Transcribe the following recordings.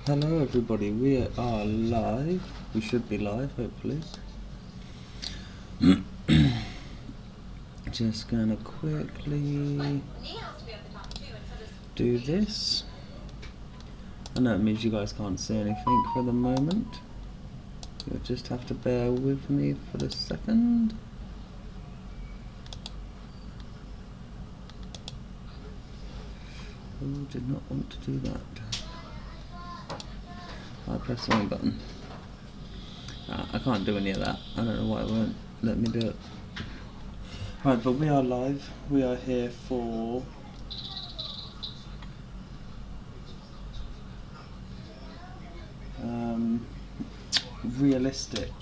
Hello everybody, we are live. We should be live, hopefully. Just gonna quickly do this. I know it means you guys can't see anything for the moment. You'll just have to bear with me for a second. Oh, did not want to do that. I pressed the wrong button. I can't do any of that. I don't know why it won't let me do it. Right, but we are live. We are here for realistic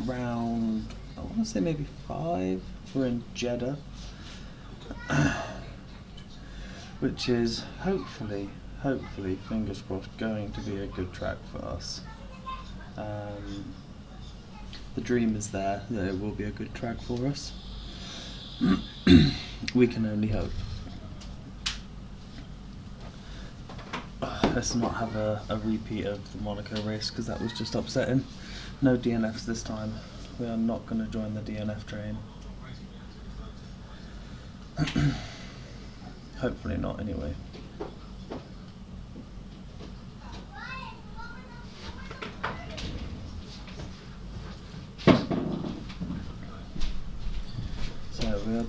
round, I want to say maybe 5. We're in Jeddah, which is hopefully, fingers crossed, going to be a good track for us. The dream is there that it will be a good track for us. We can only hope. Let's not have a repeat of the Monaco race because that was just upsetting. No DNFs this time. We are not going to join the DNF train. Hopefully not, anyway. So we are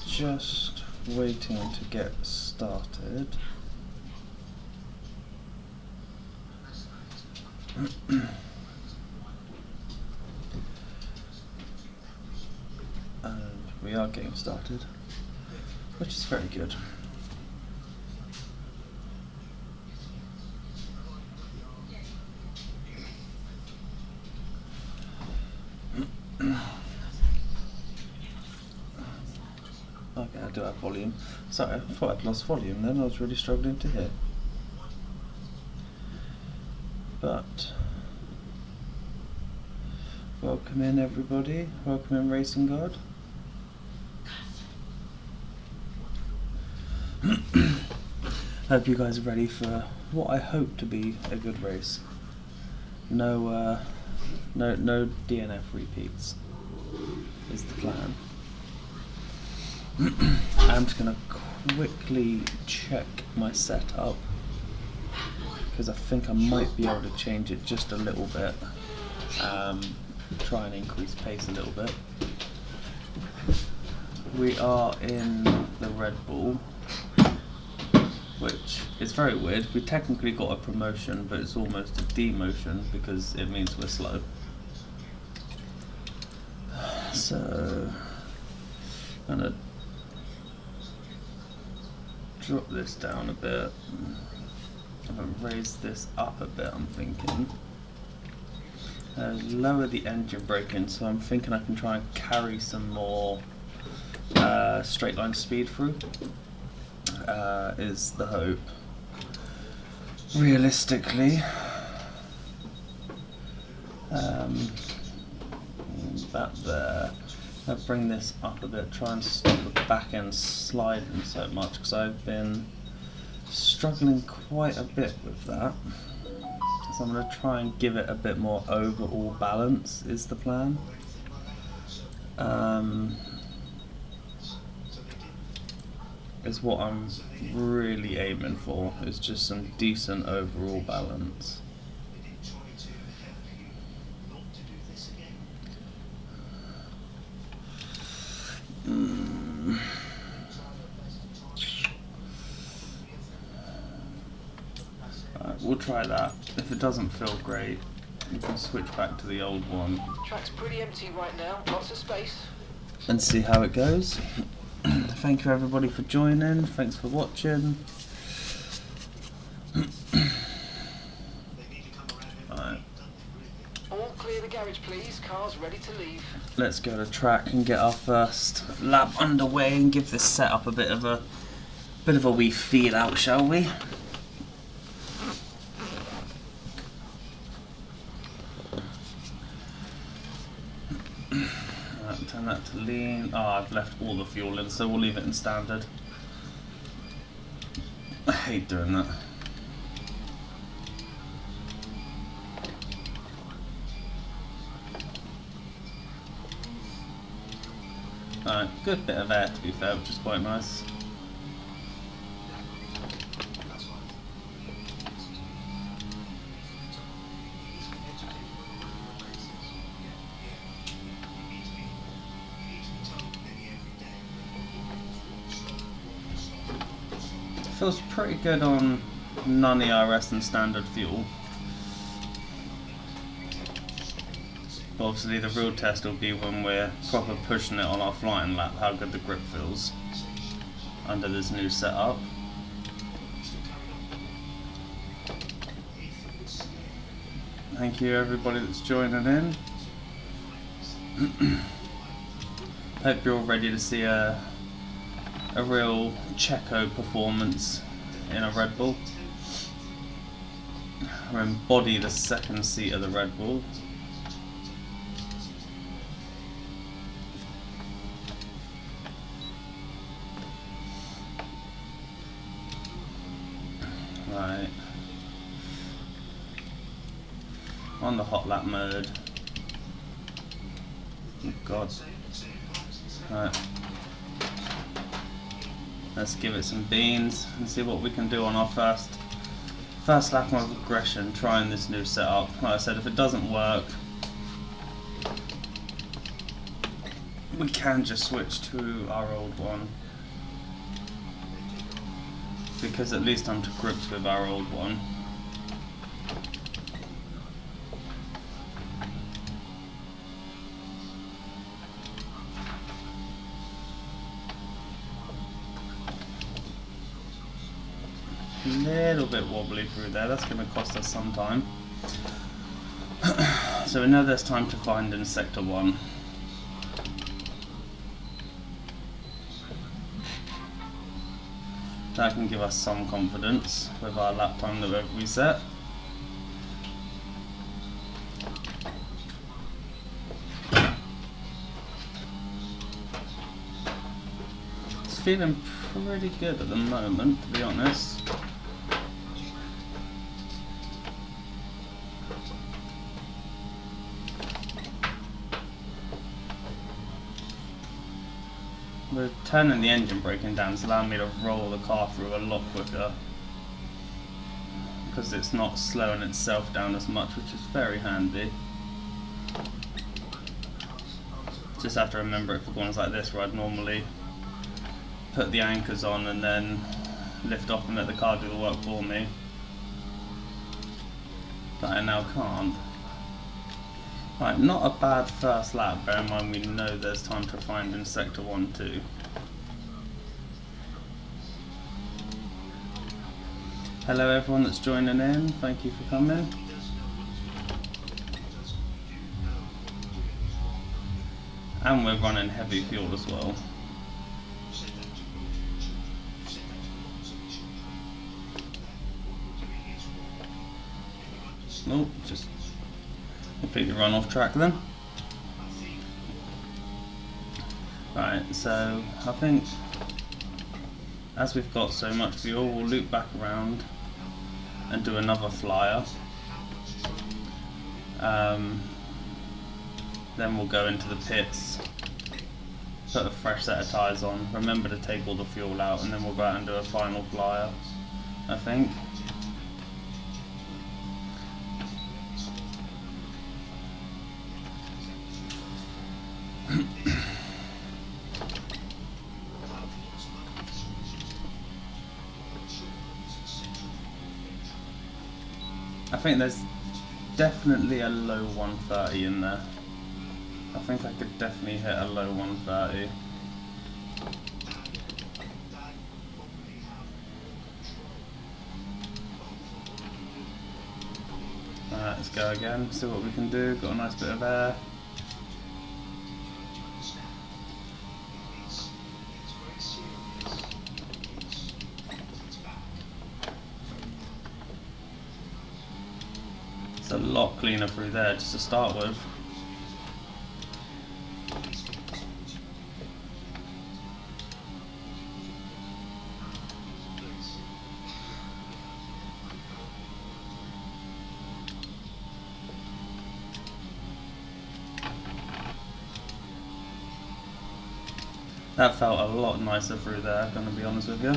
just waiting to get started. And we are getting started, which is very good. Okay, I do have volume. Sorry, I thought I'd lost volume then. I was really struggling to hear. But welcome in everybody. Welcome in Racing God. Hope you guys are ready for what I hope to be a good race. No DNF repeats is the plan. I'm just gonna quickly check my setup because I think I might be able to change it just a little bit. Try and increase pace a little bit. We are in the Red Bull, which is very weird. We technically got a promotion, but it's almost a demotion because it means we're slow. So I'm gonna drop this down a bit. I'm gonna raise this up a bit, I'm thinking. Lower the engine braking, so I'm thinking I can try and carry some more straight line speed through, is the hope. Realistically, that there. I'll bring this up a bit, try and stop the back end sliding so much, because I've been struggling quite a bit with that. So I'm going to try and give it a bit more overall balance is the plan. Is what I'm really aiming for, is just some decent overall balance. We'll try that. If it doesn't feel great, we can switch back to the old one. Track's pretty empty right now, lots of space. And see how it goes. Thank you everybody for joining. Thanks for watching. Right. All clear the garage please, cars ready to leave. Let's go to track and get our first lap underway and give this setup a bit of a wee feel out, shall we? Turn that to lean. Oh, I've left all the fuel in, so we'll leave it in standard. I hate doing that. Good bit of air to be fair, which is quite nice. Feels pretty good on non-ERS and standard fuel. But obviously the real test will be when we're proper pushing it on our flying lap, how good the grip feels under this new setup. Thank you everybody that's joining in. Hope you're all ready to see a real Checo performance in a Red Bull. Or embody the second seat of the Red Bull. Right. On the hot lap mode. Oh God. Right. Let's give it some beans and see what we can do on our first lap of aggression trying this new setup. Like I said, if it doesn't work, we can just switch to our old one, because at least I'm to grips with our old one. Little bit wobbly through there, that's going to cost us some time. So we know there's time to find in sector 1. That can give us some confidence with our lap time that we've reset. It's feeling pretty good at the moment, to be honest. We're turning the engine braking down, it's allowing me to roll the car through a lot quicker, because it's not slowing itself down as much, which is very handy. Just have to remember it for corners like this, where I'd normally put the anchors on and then lift off and let the car do the work for me, but I now can't. Right, not a bad first lap, bear in mind we know there's time to find in sector 1 too. Hello everyone that's joining in, thank you for coming. And we're running heavy fuel as well. Nope, just completely run off track then. Right, so I think as we've got so much fuel, we'll loop back around and do another flyer. Then we'll go into the pits, put a fresh set of tyres on, remember to take all the fuel out, and then we'll go out and do a final flyer, I think. I think there's definitely a low 130 in there. I think I could definitely hit a low 130. Alright, let's go again, see what we can do. Got a nice bit of air. It's a lot cleaner through there just to start with. That felt a lot nicer through there, gonna be honest with you.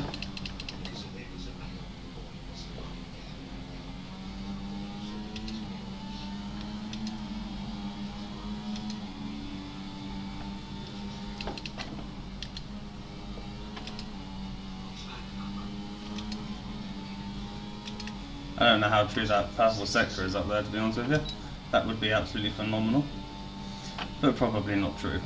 I don't know how true that purple sector is up there, to be honest with you. That would be absolutely phenomenal, but probably not true.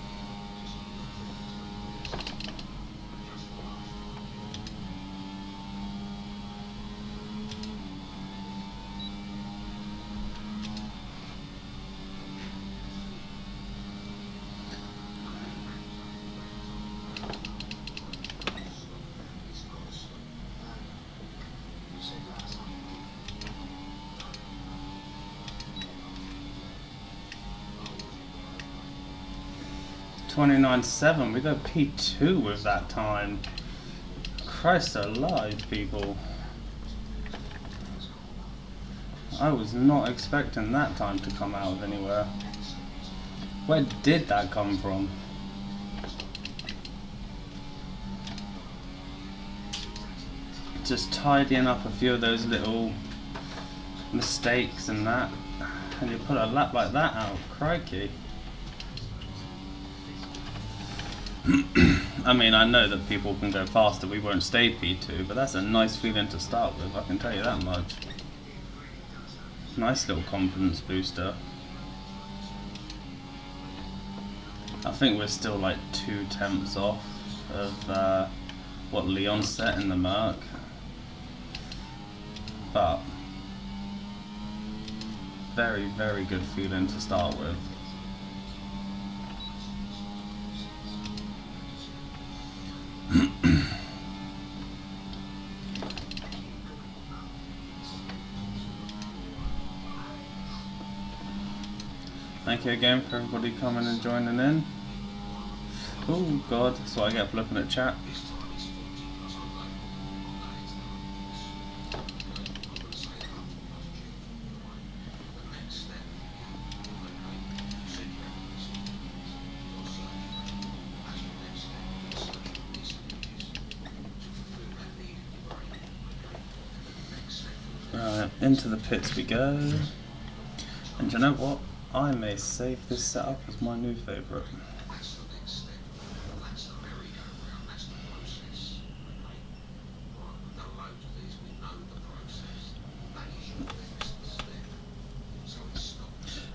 .29.7, we go P2 with that time. Christ alive, people. I was not expecting that time to come out of anywhere. Where did that come from? Just tidying up a few of those little mistakes and that, and you put a lap like that out, crikey. I mean, I know that people can go faster, we won't stay P2, but that's a nice feeling to start with, I can tell you that much. Nice little confidence booster. I think we're still like 2 tenths off of what Leon set in the Merc. But very, very good feeling to start with. Thank you again for everybody coming and joining in. Oh god, that's what I get for looking at chat. Right, into the pits we go. And you know what? I may save this setup as my new favourite.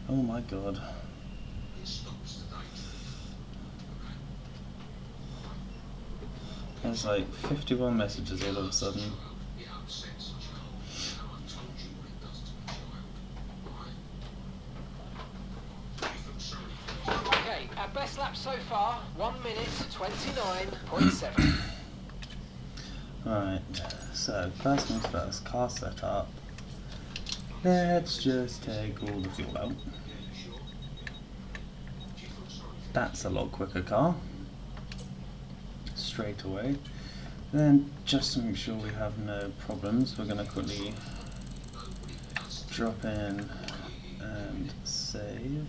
Oh my god. There's like 51 messages all of a sudden. Okay, our best lap so far, 1 minute 29.7. Right, so first things first, car setup. Let's just take all the fuel out. That's a lot quicker car. Straight away. Then just to make sure we have no problems, we're going to quickly drop in and save.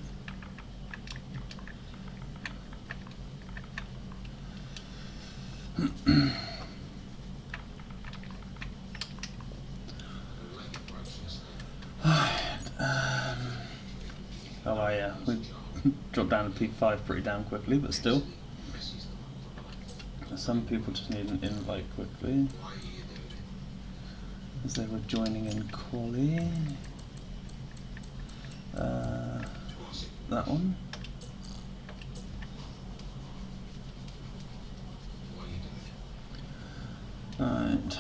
Oh yeah, we dropped down to P5 pretty damn quickly, but still. Some people just need an invite quickly, as they were joining in quali. That one. Right.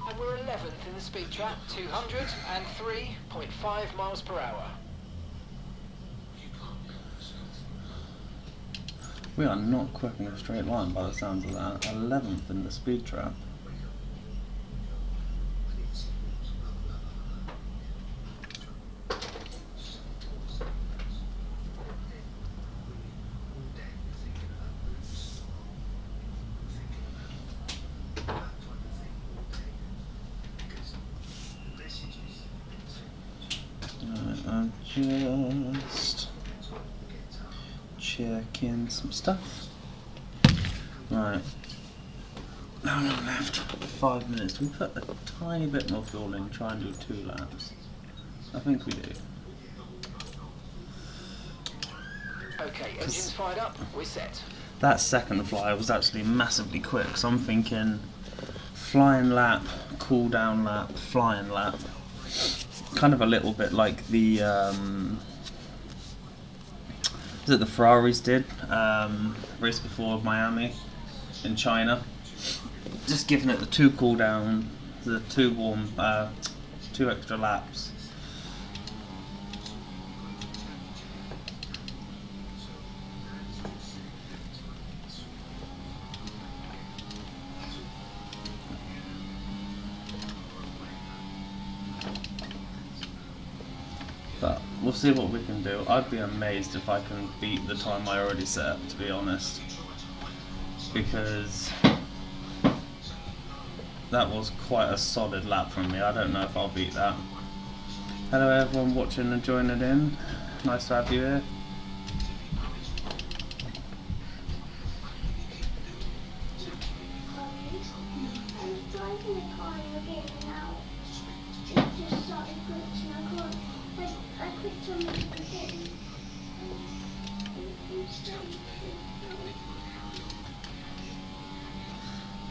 And we're 11th in the speed trap, 203.5 miles per hour. We are not quick in a straight line by the sounds of that. 11th in the speed trap. Right, I'm just check in some stuff. Right. How long left? 5 minutes. We put a tiny bit more fuel in, try and do 2 laps. I think we do. Okay, engines fired up, we're set. That second fly was actually massively quick, so I'm thinking flying lap, cool down lap, flying lap. Kind of a little bit like the the Ferraris did race before Miami in China. Just giving it the 2 cool down, the 2 warm, 2 extra laps. But we'll see what we can do. I'd be amazed if I can beat the time I already set, to be honest. Because that was quite a solid lap from me. I don't know if I'll beat that. Hello everyone watching and joining in. Nice to have you here.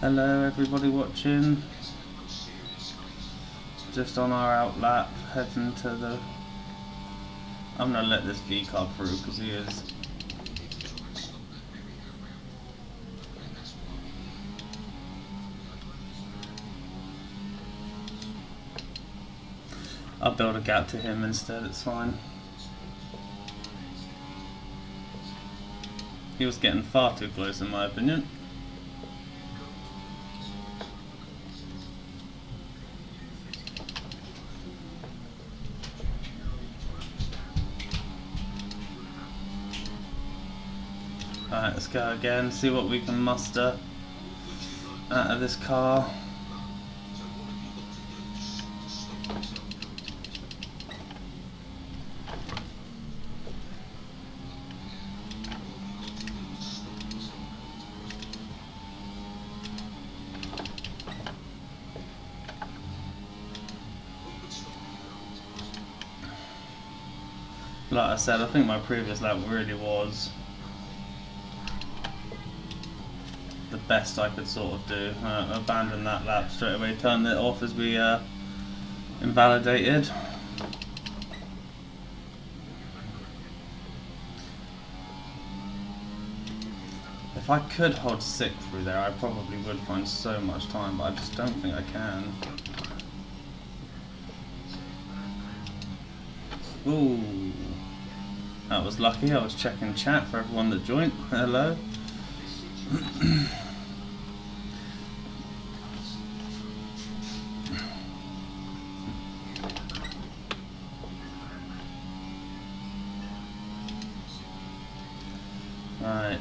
Hello everybody watching. Just on our out lap, heading to the... I'm going to let this V car through because he is... I'll build a gap to him instead, it's fine. He was getting far too close in my opinion. Alright, let's go again, see what we can muster out of this car. Like I said, I think my previous lap really was the best I could sort of do. Abandon that lap straight away, turn it off as we invalidated. If I could hold 6th through there, I probably would find so much time, but I just don't think I can. Ooh, that was lucky. I was checking chat for everyone that joined. Hello. Right.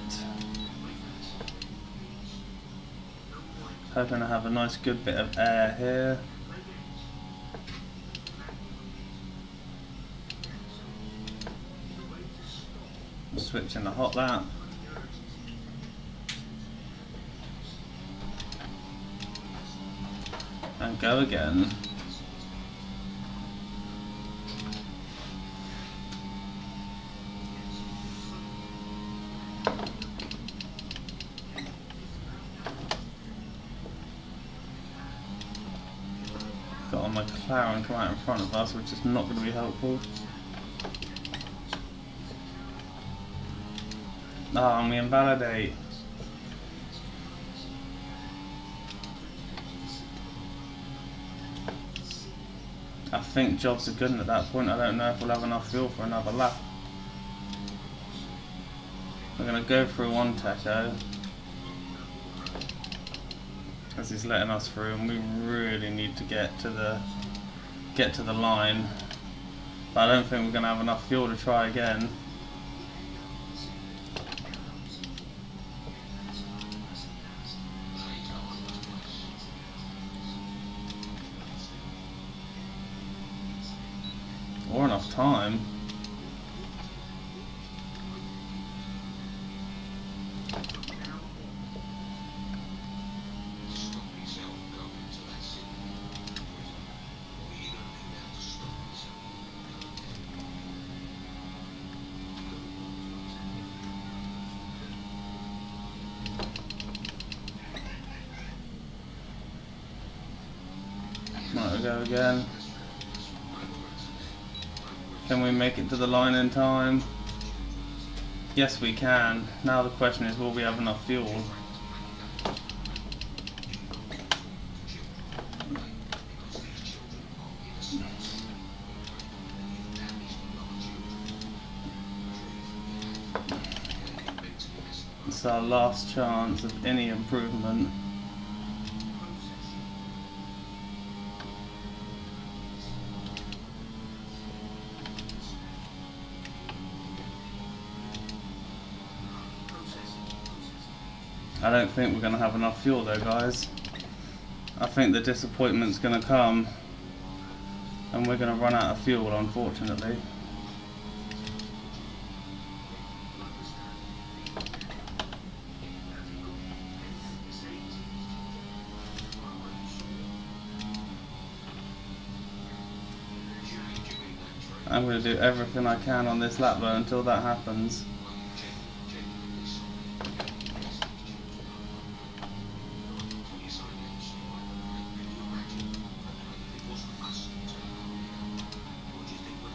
Hoping to have a nice good bit of air here. Switch in the hot lap. And go again. Got on my McLaren come out in front of us, which is not going to be helpful. Ah, and we invalidate. I think jobs are good, and at that point I don't know if we'll have enough fuel for another lap. We're going to go through one Teco as he's letting us through, and we really need to get to the line. But I don't think we're going to have enough fuel to try again. Or enough time. Right, we go again. Can we make it to the line in time? Yes, we can. Now the question is, will we have enough fuel? It's our last chance of any improvement. I don't think we're going to have enough fuel though, guys. I think the disappointment's going to come and we're going to run out of fuel, unfortunately. I'm going to do everything I can on this lap though until that happens.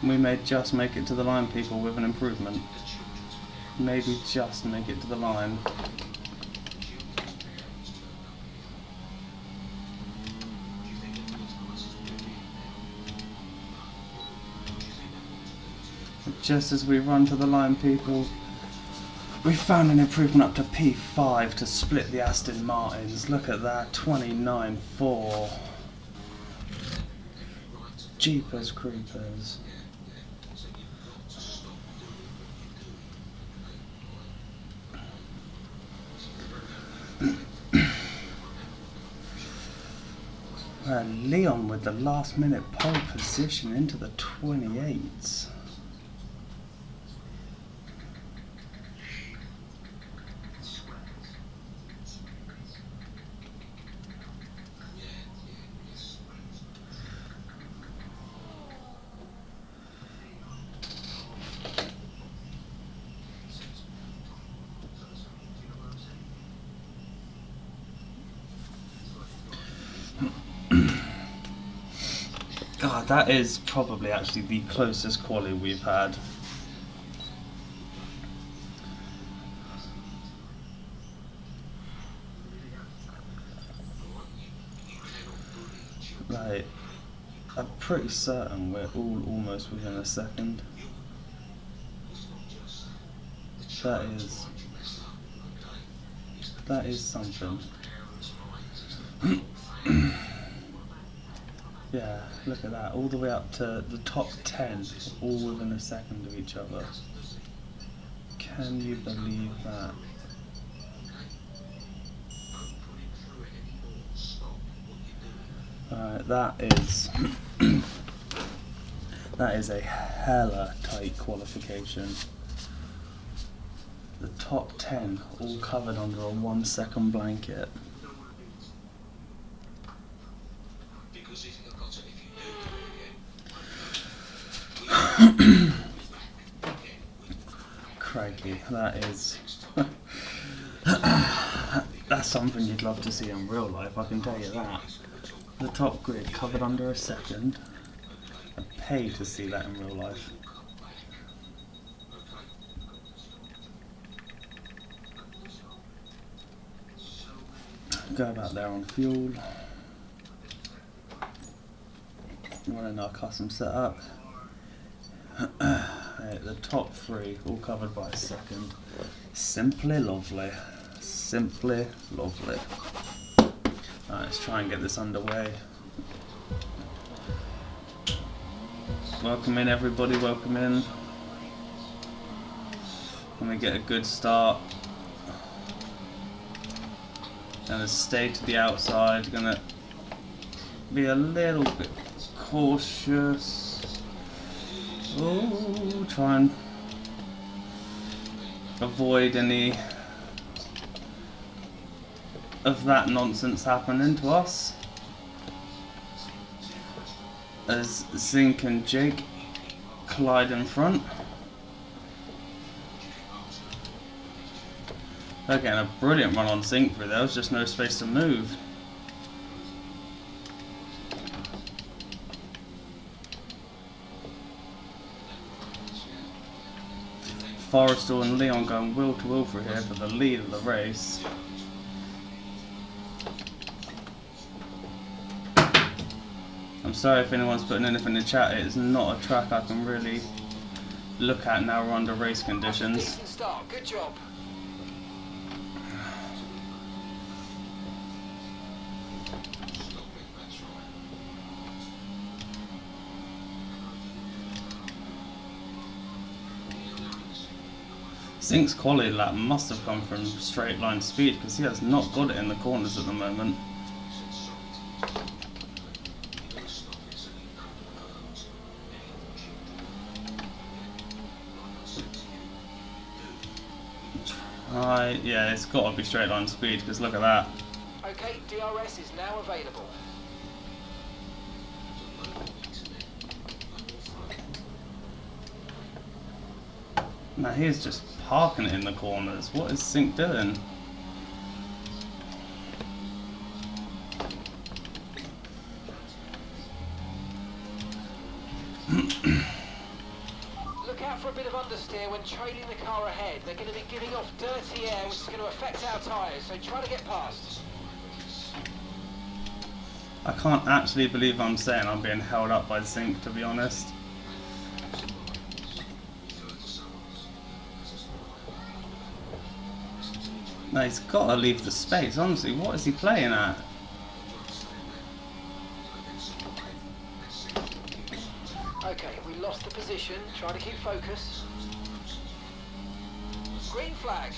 We may just make it to the line, people, with an improvement. Maybe just make it to the line. Just as we run to the line, people, we found an improvement up to P5 to split the Aston Martins. Look at that, 29.4. Jeepers creepers. Leon with the last minute pole position into the 28s. God, that is probably actually the closest quali we've had. Like, I'm pretty certain we're all almost within a second. That is something. Yeah, look at that, all the way up to the top 10, all within a second of each other. Can you believe that? Alright, that is a hella tight qualification. The top 10 all covered under a 1 second blanket. Crikey, that is that's something you'd love to see in real life, I can tell you that. The top grid covered under a second. I'd pay to see that in real life. Go back there on fuel. Running our custom setup. The top 3 all covered by a second. Simply lovely. Simply lovely. Alright, let's try and get this underway. Welcome in everybody, welcome in. Let me get a good start. Gonna stay to the outside, gonna be a little bit cautious. Oh, try and avoid any of that nonsense happening to us. As Zink and Jake collide in front. They're getting a brilliant run on Zink through there, there's just no space to move. Forrestal and Leon going wheel to wheel through here for the lead of the race. I'm sorry if anyone's putting anything in the chat, it is not a track I can really look at now we're under race conditions. Decent start. Good job. Zink's quality lap must have come from straight line speed because he has not got it in the corners at the moment. Yeah, it's got to be straight line speed because look at that. Okay, DRS is now available. Now he is just parking it in the corners. What is Zink doing? Look out for a bit of understeer when trailing the car ahead. They're going to be giving off dirty air, which is going to affect our tyres, so try to get past. I can't actually believe I'm saying I'm being held up by Zink, to be honest. No, he's got to leave the space, honestly. What is he playing at? Okay, we lost the position. Try to keep focus. Green flag.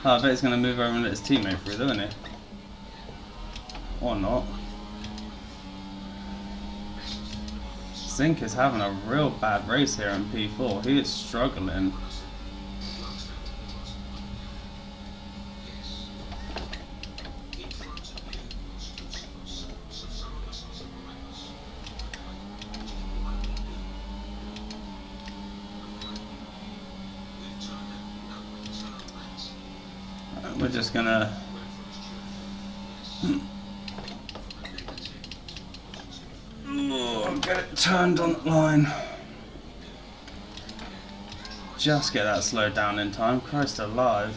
I bet he's going to move over and let his teammate through, isn't he? Or not. Zink is having a real bad race here in P4. He is struggling. We're just gonna get it turned on the line. Just get that slowed down in time. Christ alive.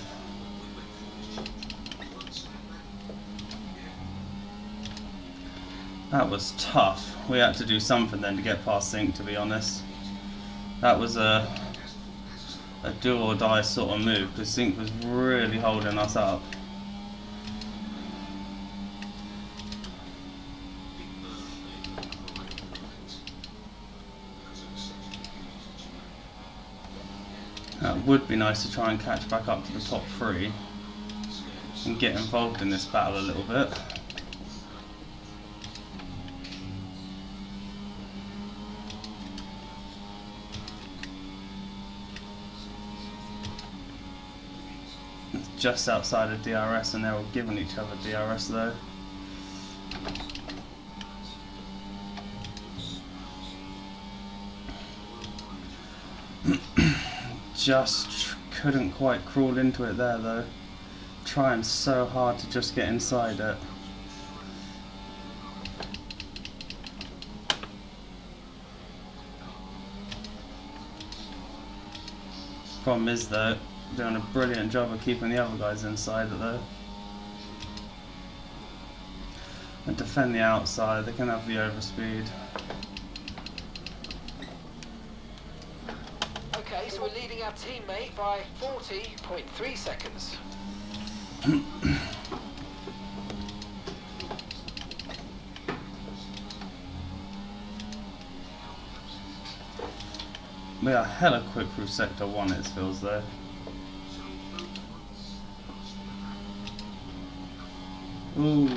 That was tough. We had to do something then to get past Zink, to be honest. That was a do or die sort of move because Zink was really holding us up. It would be nice to try and catch back up to the top three and get involved in this battle a little bit. It's just outside of DRS and they're all giving each other DRS though. Just couldn't quite crawl into it there though. Trying so hard to just get inside it. Problem is though, doing a brilliant job of keeping the other guys inside it though. And defend the outside, they can have the overspeed. Okay, so we're leading our teammate by 40.3 seconds. We are hella quick through sector 1 it feels though. Ooh.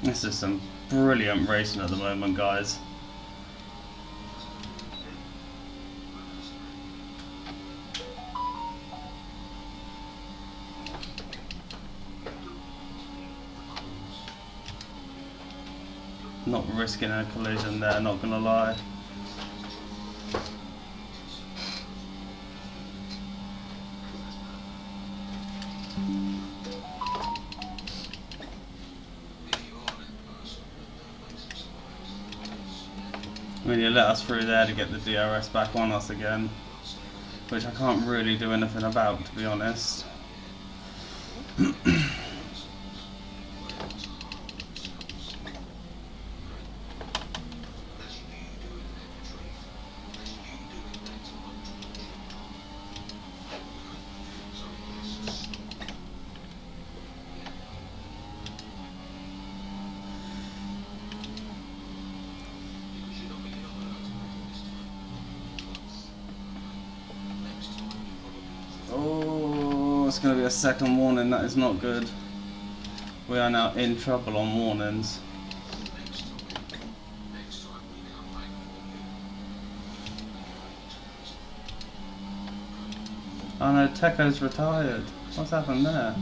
This is some brilliant racing at the moment, guys. Not risking a collision there, not gonna lie. I mean, you let us through there to get the DRS back on us again, which I can't really do anything about, to be honest. Oh, it's going to be a second warning. That is not good. We are now in trouble on warnings. Oh no, Teko's retired. What's happened there?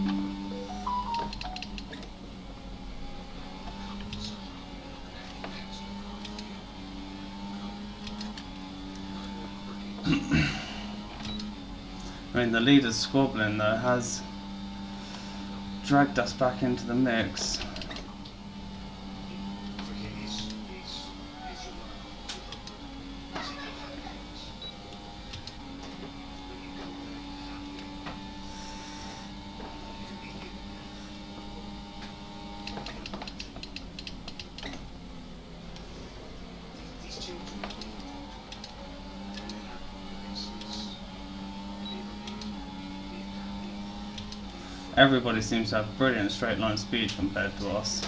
I mean, the leader's squabbling though has dragged us back into the mix. Everybody seems to have brilliant straight line speed compared to us.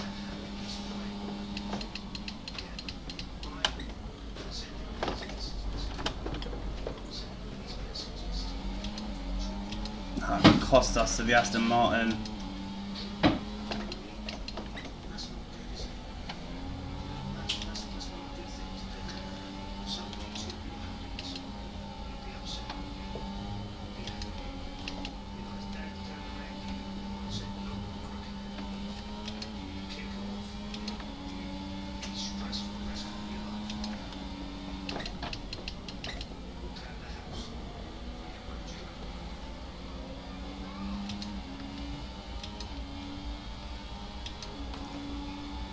That cost us to the Aston Martin.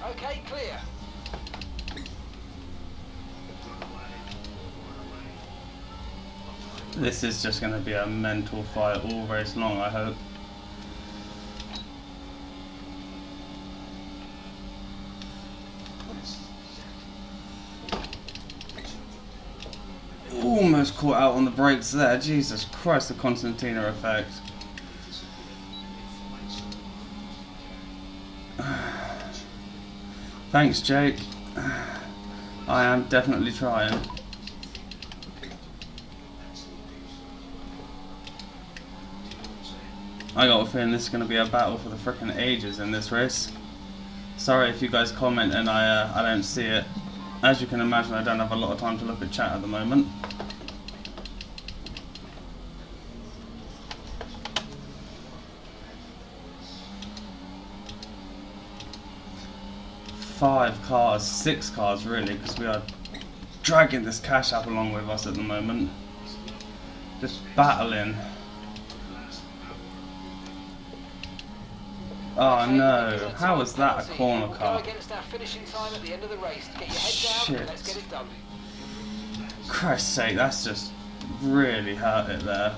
Okay, clear. This is just going to be a mental fight all race long, I hope. Almost caught out on the brakes there. Jesus Christ, the Constantina effect. Thanks, Jake. I am definitely trying. I got a feeling this is going to be a battle for the frickin' ages in this race. Sorry if you guys comment and I don't see it. As you can imagine, I don't have a lot of time to look at chat at the moment. Five cars, 6 cars really, because we are dragging this cash up along with us at the moment. Just battling. Oh no, how was that a corner car? Shit. Christ's sake, that's just really hurt it there.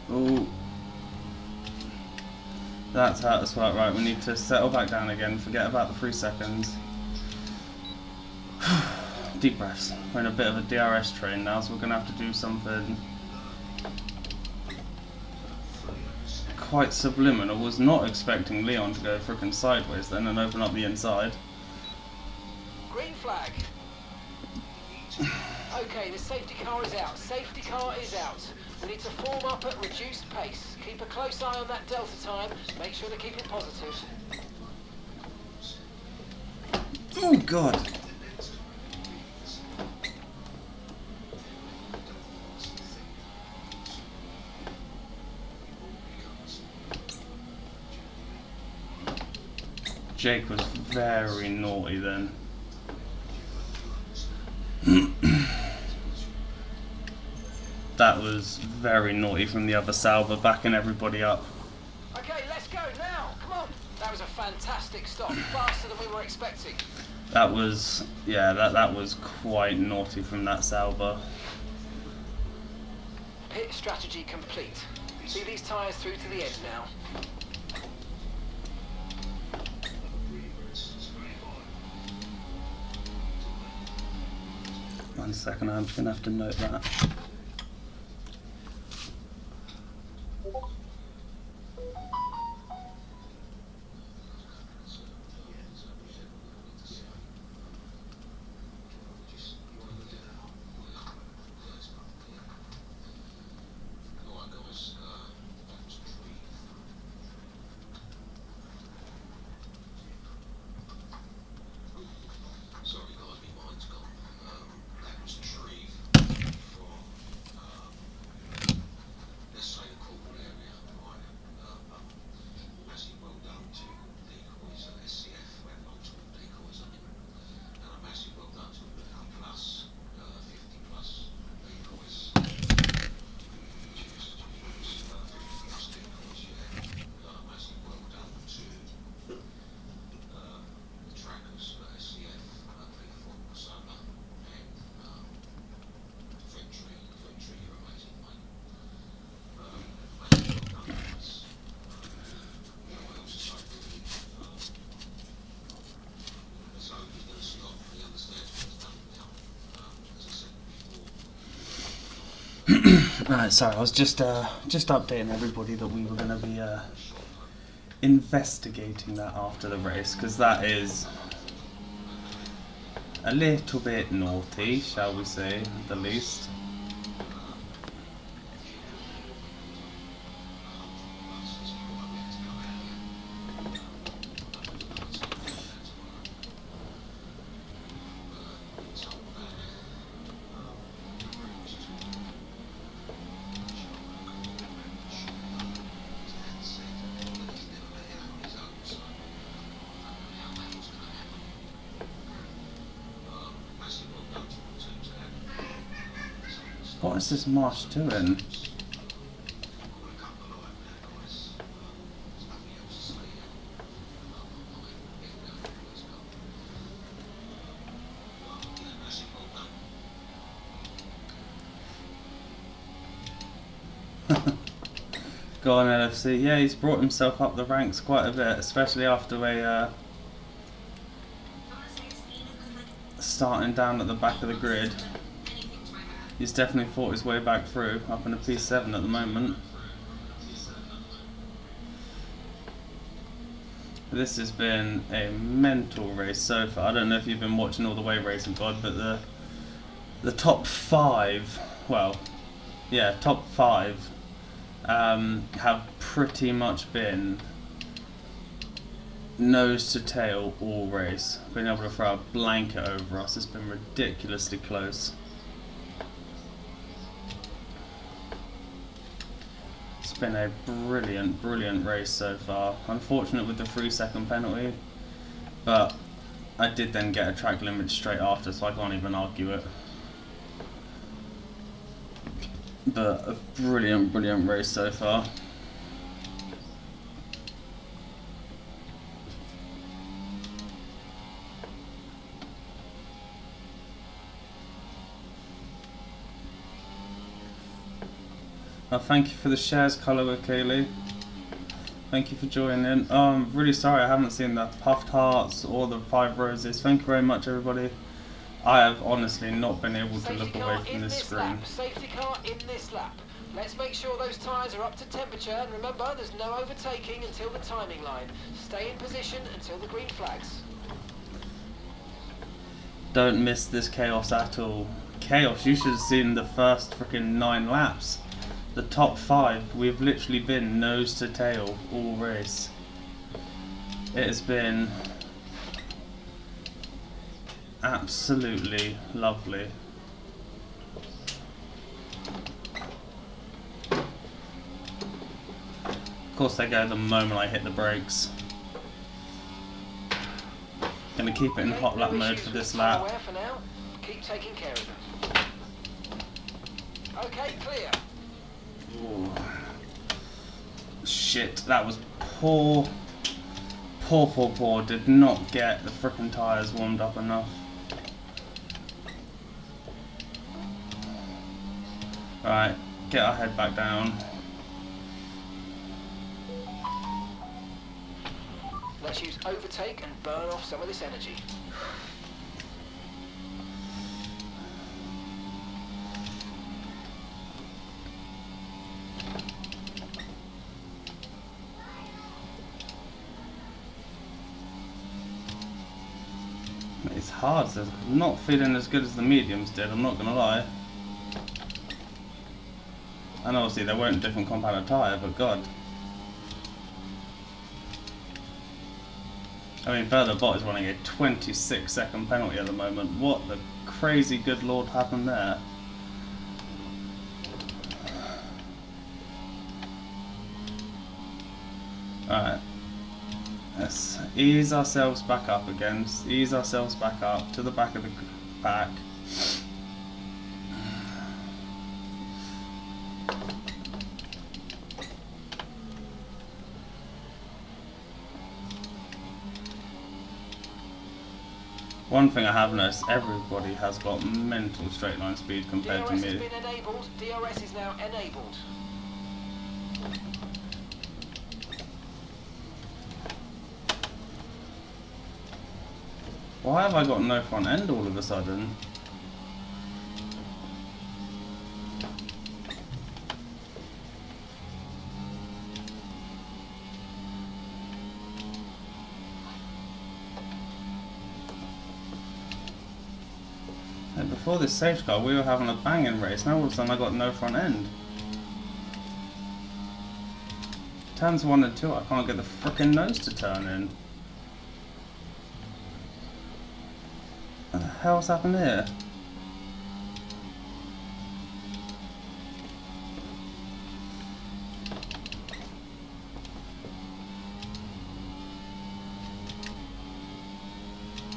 Oh, that's hurt us quite right. We need to settle back down again, forget about the 3 seconds. Deep breaths. We're in a bit of a DRS train now, so we're going to have to do something quite subliminal. Was not expecting Leon to go frickin' sideways then and open up the inside. Green flag. Okay, the safety car is out. Safety car is out. We need to form up at reduced pace. Keep a close eye on that delta time. Make sure to keep it positive. Oh god. Jake was very naughty then. That was very naughty from the other Sauber, backing everybody up. Okay, let's go now. Come on. That was a fantastic stop, faster than we were expecting. That was, yeah, that was quite naughty from that Sauber. Pit strategy complete. See these tyres through to the end now. One second, I'm just going to have to note that. Right, sorry, I was just updating everybody that we were going to be investigating that after the race, because that is a little bit naughty, shall we say, at the least. What is this marsh doing? Go on, LFC. Yeah, he's brought himself up the ranks quite a bit, especially after starting down at the back of the grid. He's definitely fought his way back through, up in a P7 at the moment. This has been a mental race so far. I don't know if you've been watching all the way, Racing God, but the top five, well, yeah, top five have pretty much been nose to tail all race. Being able to throw a blanket over us, it's been ridiculously close. It's been a brilliant race so far. Unfortunate with the 3-second penalty, but I did then get a track limit straight after, so I can't even argue it. But a brilliant race so far. Thank you for the shares, Colour Kaylee. Thank you for joining. I'm really sorry I haven't seen the puffed hearts or the 5 roses. Thank you very much, everybody. I have honestly not been able to look away from this screen. Safety car in this lap. Let's make sure those tyres are up to temperature, and remember, there's no overtaking until the timing line. Stay in position until the green flags. Don't miss this chaos at all. Chaos, you should have seen the first freaking 9 laps. The top 5, we've literally been nose to tail all race. It has been absolutely lovely. Of course they go the moment I hit the brakes. going to keep it in hot lap mode for this lap. For now. Keep taking care of them. Okay, clear. Ooh. Shit, that was poor. Poor. Did not get the frickin' tyres warmed up enough. Right, get our head back down. Let's use overtake and burn off some of this energy. It's hard, so I'm not feeling as good as the mediums did, I'm not gonna lie. And obviously they weren't different compound of tyre, but god. I mean, Further Bot is running a 26-second penalty at the moment. What the crazy good lord happened there? Alright. Let's ease ourselves back up again. Ease ourselves back up to the back of the pack. One thing I have noticed, everybody has got mental straight line speed compared to me. DRS has been enabled. DRS is now enabled. Why have I got no front end all of a sudden? And before this safety car we were having a banging race, now all of a sudden I got no front end. Turns 1 and 2 I can't get the frickin' nose to turn in. What the hell's happened here?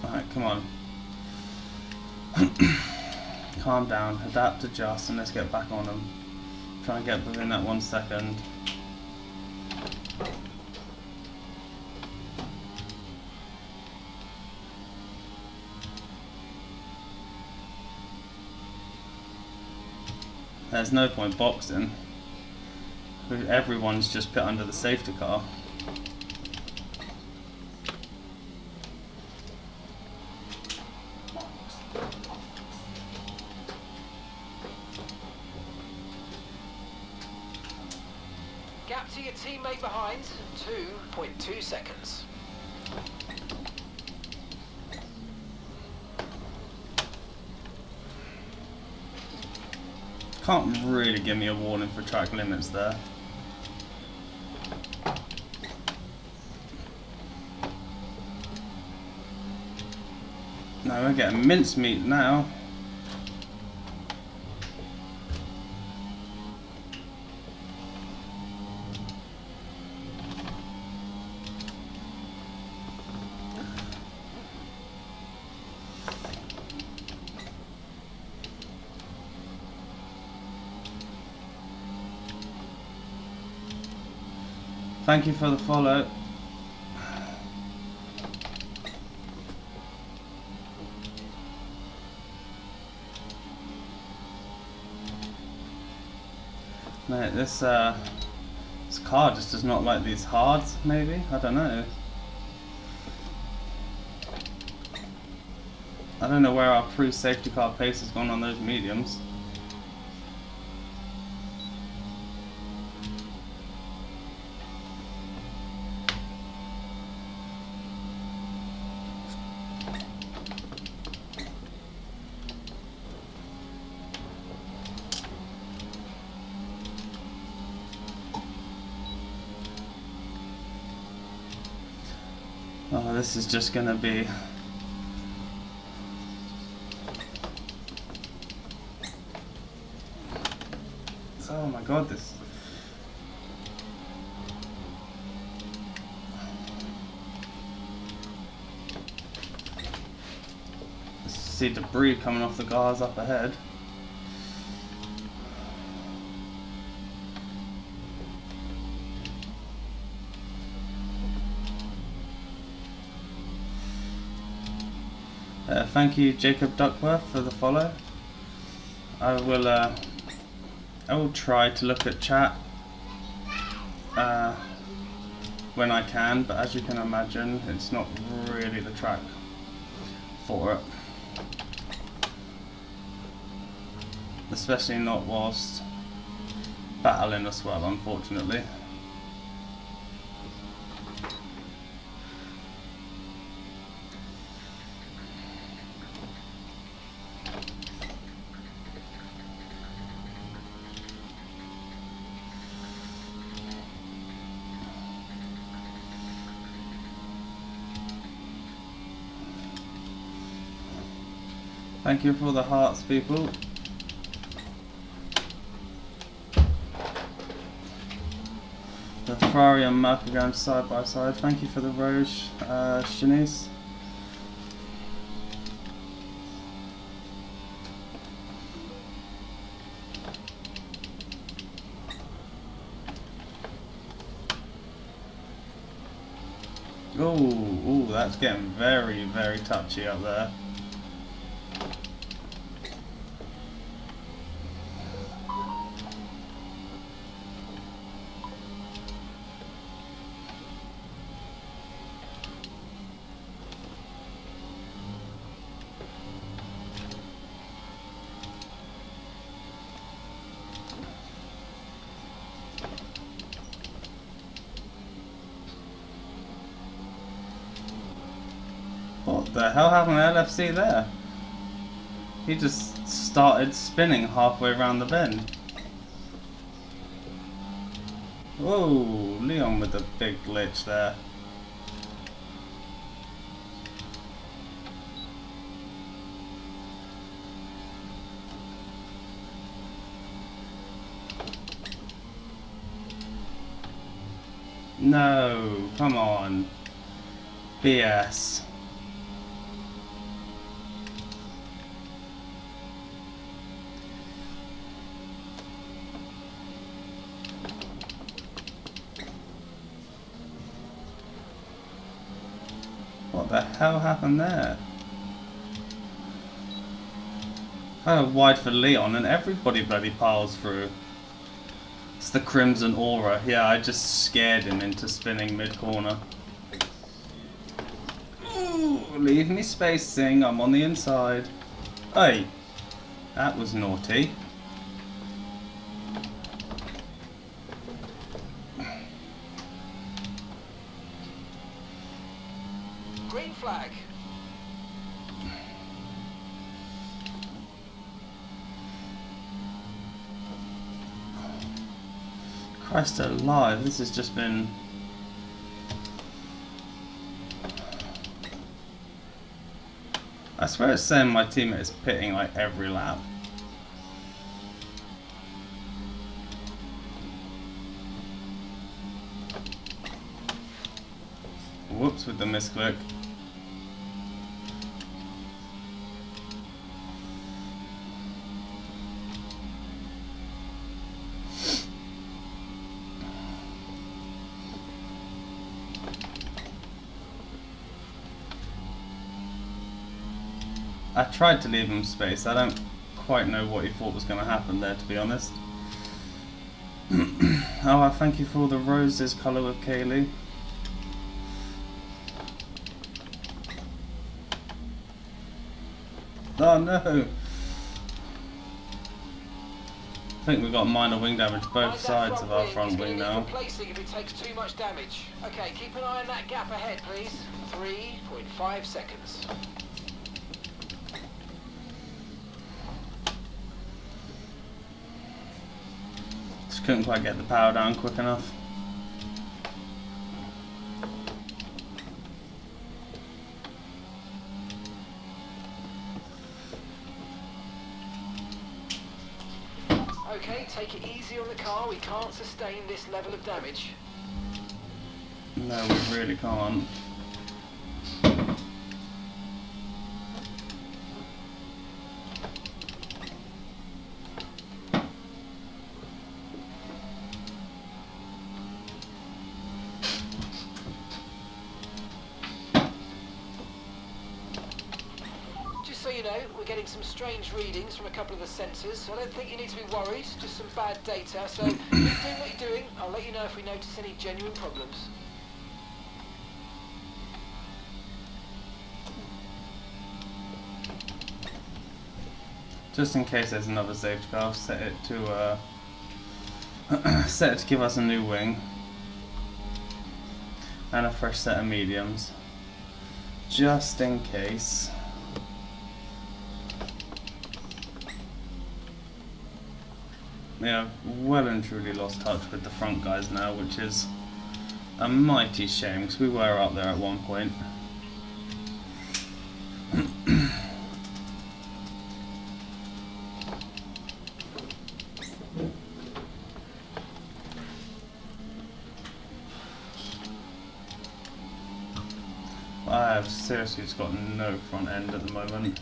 Alright, come on. Calm down, adapt, adjust, and let's get back on them. Try and get within that 1 second. There's no point boxing. Everyone's just put under the safety car. Gap to your teammate behind, 2.2 seconds. Can't really give me a warning for track limits there. No, we're getting mincemeat now. Thank you for the follow. Mate, this car just does not like these hards, maybe? I don't know. I don't know where our pre-safety car pace has gone on those mediums. Oh, this is just gonna be... Oh my god, this... see debris coming off the cars up ahead. Thank you, Jacob Duckworth, for the follow. I will try to look at chat when I can, but as you can imagine, it's not really the track for it. Especially not whilst battling as well, unfortunately. Thank you for the hearts, people. The Ferrari and Merc are going side by side. Thank you for the rose, Shanice. Oh, that's getting very, very touchy up there. What the hell happened to LFC there? He just started spinning halfway around the bend. Whoa, Leon with the big glitch there. No, come on. BS. What the hell happened there? Kind of wide for Leon and everybody bloody piles through. It's the Crimson Aura. Yeah, I just scared him into spinning mid-corner. Leave me spacing, I'm on the inside. Hey, that was naughty. Green flag. Christ alive, this has just been... I swear it's saying my teammate is pitting like every lap. Whoops with the misclick. I tried to leave him space. I don't quite know what he thought was going to happen there, to be honest. Oh, I thank you for the roses colour with Kaylee. Oh no! I think we've got minor wing damage both sides of our front wing now. Replacing if it takes too much damage. Okay, keep an eye on that gap ahead, please. 3.5 seconds. Just couldn't quite get the power down quick enough. Okay, take it easy on the car. We can't sustain this level of damage. No, we really can't. so you know, we're getting some strange readings from a couple of the sensors. I don't think you need to be worried, just some bad data. So keep doing what you're doing. I'll let you know if we notice any genuine problems. Just in case there's another safety car, I've set it to set it to give us a new wing and a fresh set of mediums, just in case. We have well and truly lost touch with the front guys now, which is a mighty shame because we were up there at one point. I have seriously just got no front end at the moment.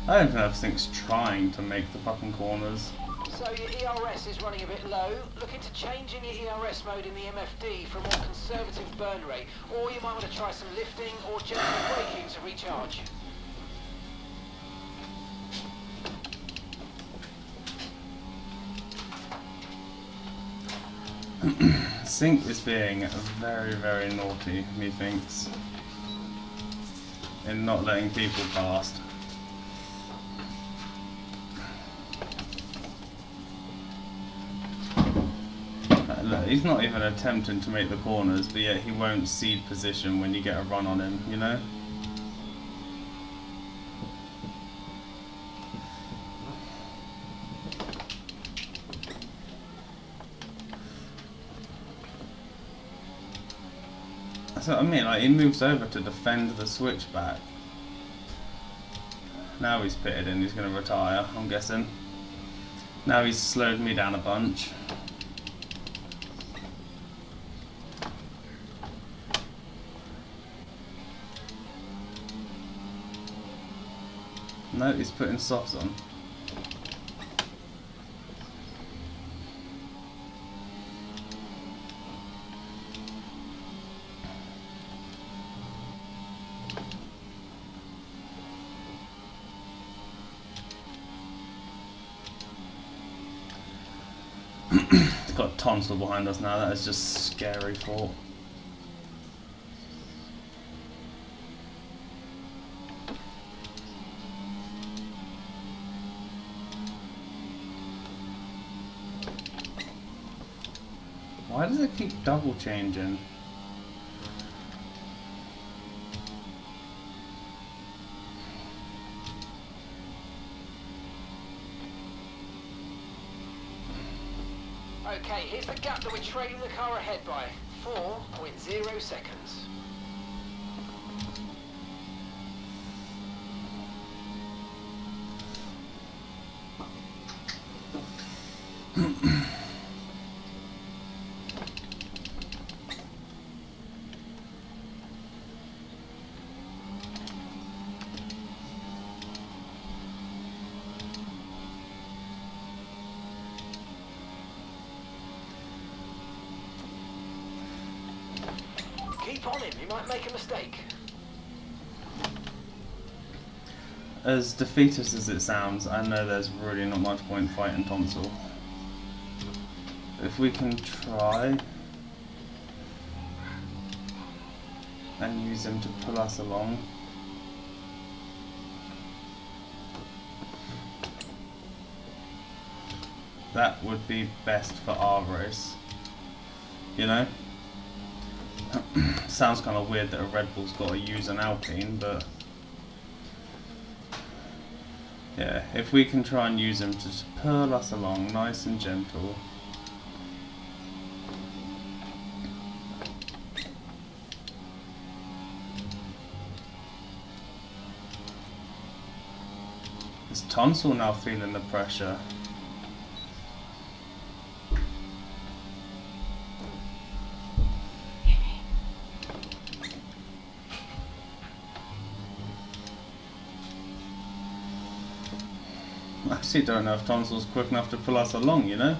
I don't think everything's trying to make the fucking corners. So your ERS is running a bit low. Look into changing your ERS mode in the MFD for a more conservative burn rate. Or you might want to try some lifting or gentle braking to recharge. Sync is being very, very naughty, methinks, in not letting people past. Look, he's not even attempting to make the corners, but yet he won't cede position when you get a run on him, you know? That's what I mean, like he moves over to defend the switchback. Now he's pitted in, he's going to retire, I'm guessing. Now he's slowed me down a bunch. No, he's putting softs on. It's got tonsil behind us now, that is just scary thought. Why does it keep double changing? Okay, here's the gap that we're trailing the car ahead by. 4.0 seconds. Keep on him, you might make a mistake. As defeatist as it sounds, I know there's really not much point fighting Tonsil. If we can try and use him to pull us along. That would be best for our race, you know? Sounds kind of weird that a Red Bull's got to use an Alpine, but yeah, if we can try and use him to just pull us along nice and gentle. Is Tonsil now feeling the pressure? I actually don't know if Tonsil's quick enough to pull us along, you know?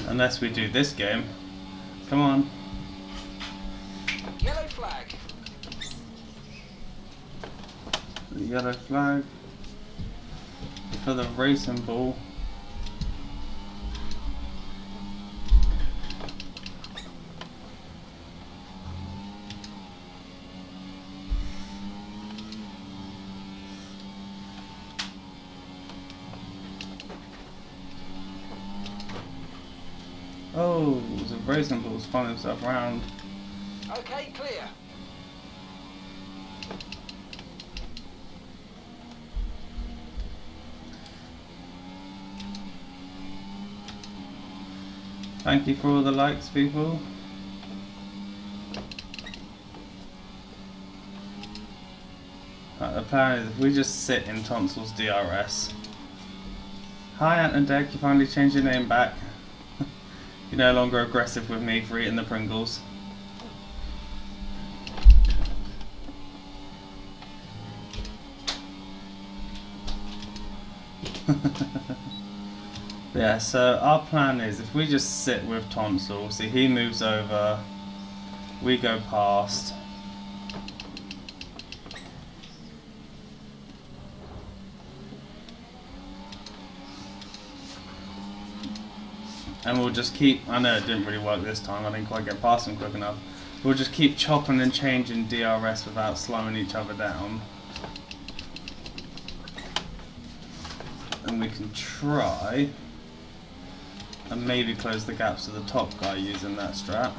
Unless we do this game. Come on. Yellow flag. The yellow flag for the racing ball. Oh, the racing ball's spun himself around. Okay, clear. Thank you for all the likes, people. Right, the plan is if we just sit in Tonsil's DRS. Hi Ant and Deg, you finally changed your name back. You're no longer aggressive with me for eating the Pringles. Yeah, so our plan is if we just sit with Tonsil, see he moves over, we go past. And we'll just keep, I know it didn't really work this time, I didn't quite get past him quick enough. We'll just keep chopping and changing DRS without slowing each other down. And we can try and maybe close the gaps to the top guy using that strat.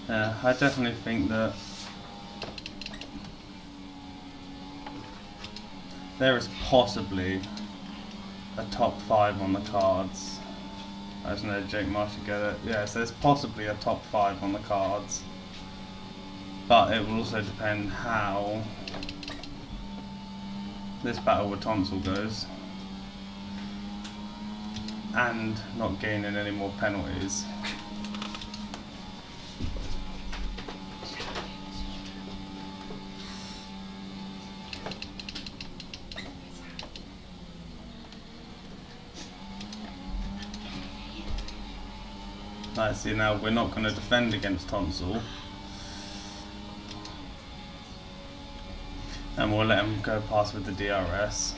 Yeah, I definitely think that there is possibly a top 5 on the cards. I just know Jake Marsh should get it. Yes, there's possibly a top 5 on the cards. But it will also depend how this battle with Tonsil goes. And not gaining any more penalties. Right, see now we're not going to defend against Tonsil. And we'll let him go past with the DRS.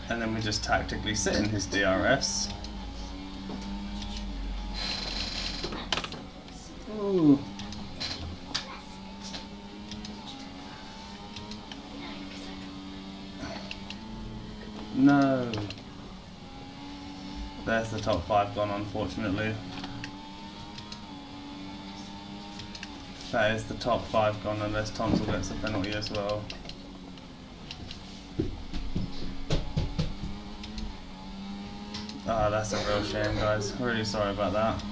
And then we just tactically sit in his DRS. Ooh. No. There's the top 5 gone, unfortunately. That is the top 5 gone unless Tonsil gets a penalty as well. Ah, that's a real shame, guys. Really sorry about that.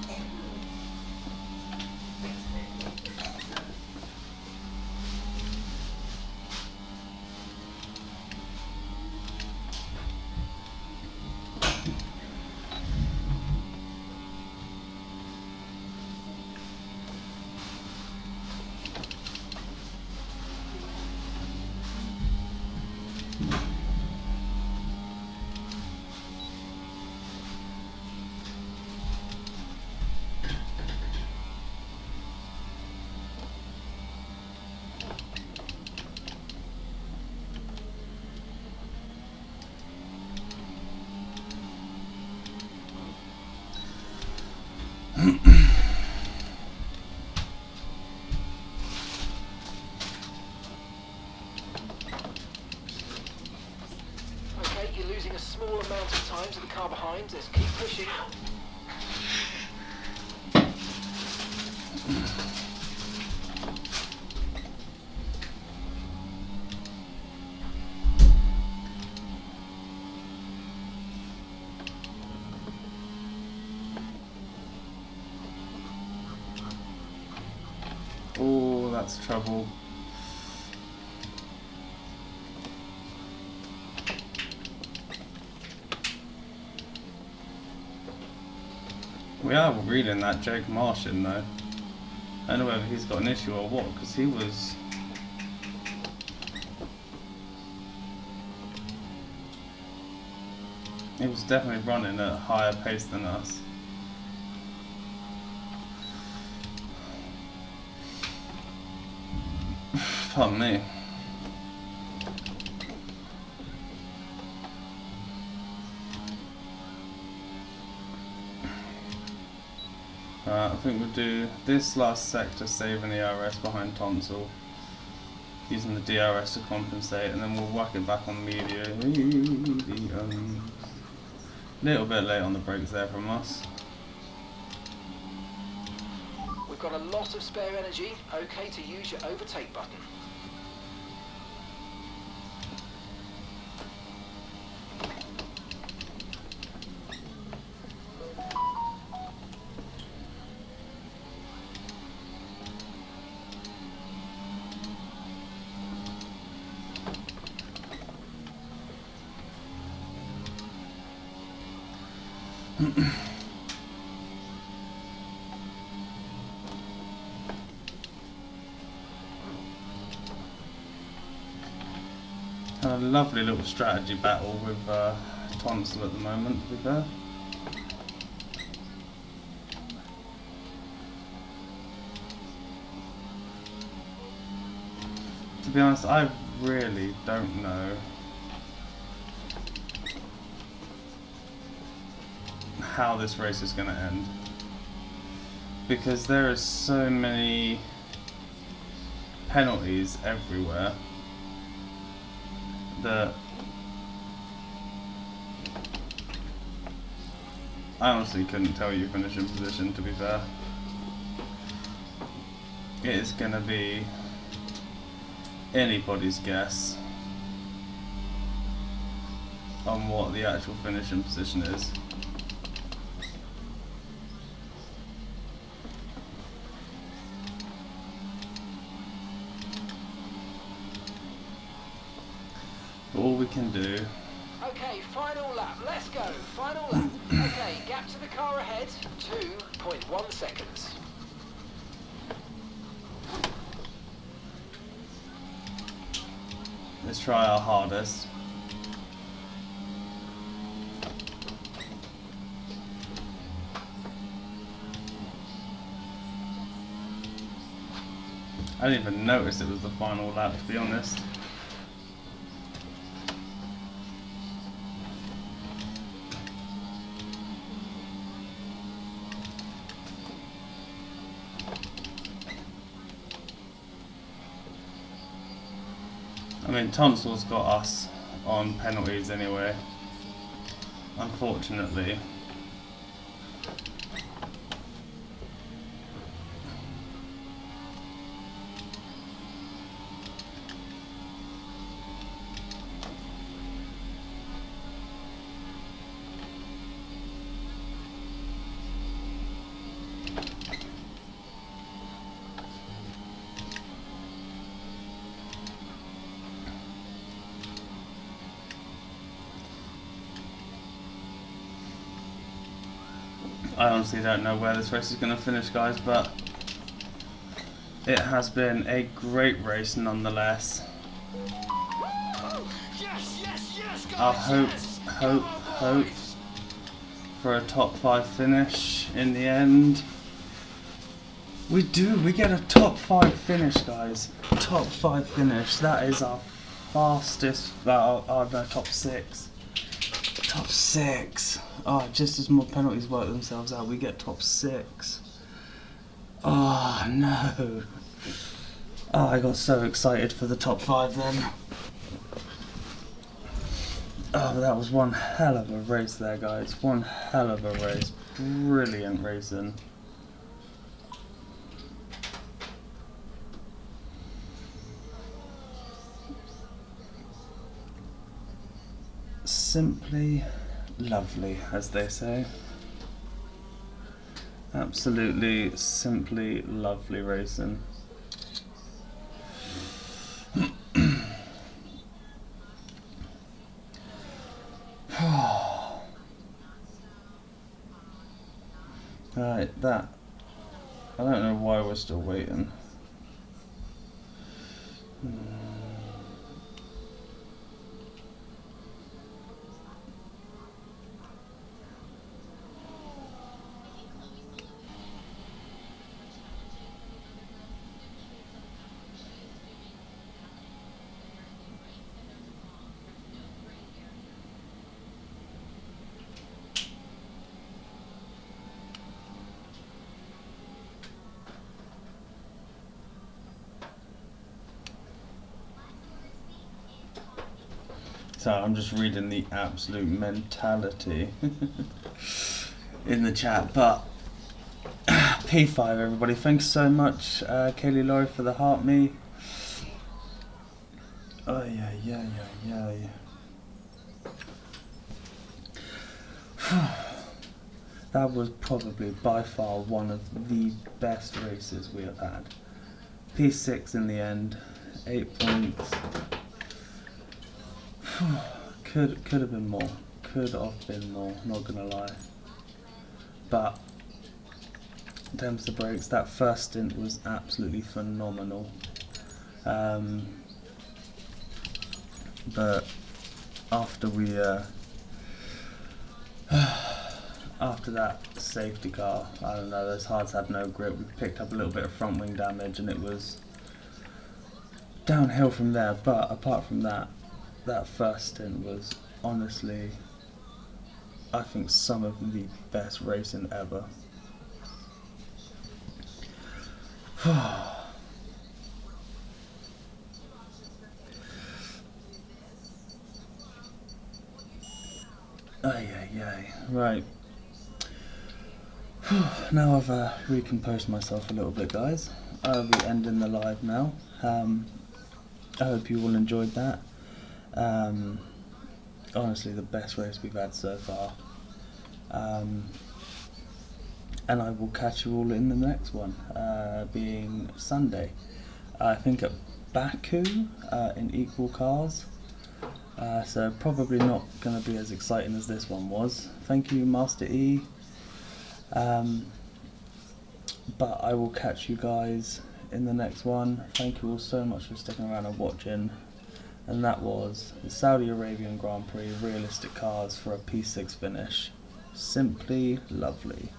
your car behind. Let's keep pushing. Oh, that's trouble. We are reading that Jake Martian though. I don't know whether he's got an issue or what, because he was... He was definitely running at a higher pace than us. Pardon me. I think we'll do this last sector saving the RS behind Tonsil, using the DRS to compensate, and then we'll whack it back on medium. Little bit late on the brakes there from us. We've got a lot of spare energy. Okay to use your overtake button. A lovely little strategy battle with Tonsil at the moment, to be fair. To be honest, I really don't know how this race is going to end, because there are so many penalties everywhere that I honestly couldn't tell you finishing position, to be fair. It is going to be anybody's guess on what the actual finishing position is. All we can do. Okay, final lap. Let's go. Final lap. Okay, gap to the car ahead, 2.1 seconds. Let's try our hardest. I didn't even notice it was the final lap, to be honest. I mean, Tonsil's got us on penalties anyway, unfortunately. I honestly don't know where this race is going to finish, guys, but it has been a great race nonetheless. Yes, guys, I hope for a top 5 finish in the end. We get a top 5 finish, guys. Top 5 finish. That is our fastest, no, top 6. Top 6. Oh, just as more penalties work themselves out, we get top 6. Oh, no. Oh, I got so excited for the top 5 then. Oh, that was one hell of a race there, guys. One hell of a race. Brilliant racing. Simply lovely, as they say. Absolutely, simply lovely racing. Right, that. I don't know why we're still waiting. So I'm just reading the absolute mentality in the chat, but P5 everybody, thanks so much Kaylee Laurie for the heart me. Oh yeah. That was probably by far one of the best races we have had. P6 in the end, 8 points. Could have been more. Could have been more, not gonna lie. But Dems the brakes, that first stint was absolutely phenomenal. But after we after that safety car, I don't know, those hards had no grip. We picked up a little bit of front wing damage and it was downhill from there. But apart from that, that first stint was honestly, I think, some of the best racing ever. Ay. Right. Now I've recomposed myself a little bit, guys. I'll be ending the live now. I hope you all enjoyed that. Honestly, the best race we've had so far. And I will catch you all in the next one, being Sunday. I think at Baku in equal cars. So probably not going to be as exciting as this one was. Thank you, Master E. But I will catch you guys in the next one. Thank you all so much for sticking around and watching. And that was the Saudi Arabian Grand Prix realistic cars for a P6 finish. Simply lovely.